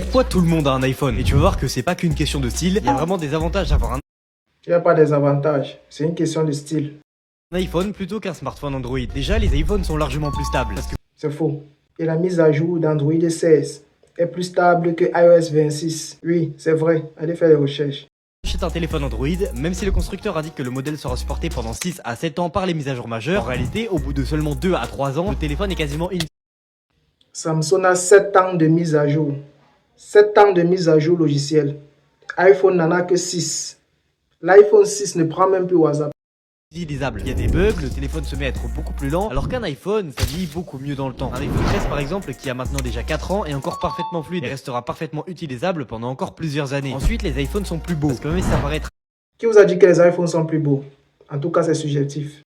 Pourquoi tout le monde a un iPhone? Et tu vas voir que c'est pas qu'une question de style, il y a vraiment des avantages d'avoir un Il n'y a pas des avantages, c'est une question de style. iPhone plutôt qu'un smartphone Android. Déjà, les iPhones sont largement plus stables. Parce que C'est faux. Et la mise à jour d'Android 16 est plus stable que iOS 26. Oui, c'est vrai. Allez faire les recherches. achètes un téléphone Android, même si le constructeur indique que le modèle sera supporté pendant 6 à 7 ans par les mises à jour majeures, en réalité, au bout de seulement 2 à 3 ans, le téléphone est quasiment Samsung a 7 ans de mise à jour. 7 ans de mise à jour logicielle. iPhone n'en a que 6. L'iPhone 6 ne prend même plus WhatsApp. inutilisable. Il y a des bugs, le téléphone se met à être beaucoup plus lent, alors qu'un iPhone, ça vieillit beaucoup mieux dans le temps. Un iPhone 13 par exemple, qui a maintenant déjà 4 ans, est encore parfaitement fluide et restera parfaitement utilisable pendant encore plusieurs années. Ensuite, les iPhones sont plus beaux, parce que même si ça paraît être Qui vous a dit que les iPhones sont plus beaux? En tout cas, c'est subjectif.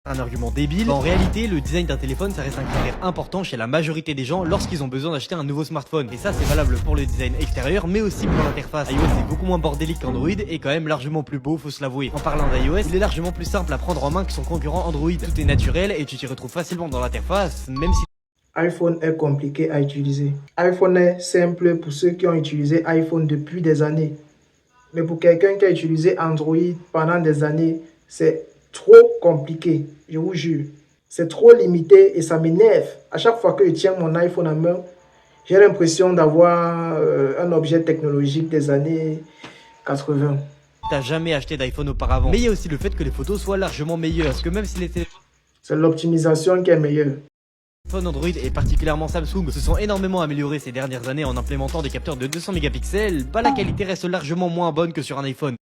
un argument débile, en réalité, le design d'un téléphone, ça reste un critère important chez la majorité des gens lorsqu'ils ont besoin d'acheter un nouveau smartphone. Et ça, c'est valable pour le design extérieur, mais aussi pour l'interface. iOS est beaucoup moins bordélique qu'Android et quand même largement plus beau, faut se l'avouer. En parlant d'iOS, il est largement plus simple à prendre en main que son concurrent Android. Tout est naturel et tu t'y retrouves facilement dans l'interface, même si iPhone est compliqué à utiliser. iPhone est simple pour ceux qui ont utilisé iPhone depuis des années. Mais pour quelqu'un qui a utilisé Android pendant des années, c'est trop compliqué, je vous jure. C'est trop limité et ça m'énerve. À chaque fois que je tiens mon iPhone en main, j'ai l'impression d'avoir un objet technologique des années 80. t'as jamais acheté d'iPhone auparavant. Mais il y a aussi le fait que les photos soient largement meilleures, parce que même si les C'est l'optimisation qui est meilleure. téléphones Android et particulièrement Samsung se sont énormément améliorés ces dernières années en implémentant des capteurs de 200 mégapixels, la qualité reste largement moins bonne que sur un iPhone.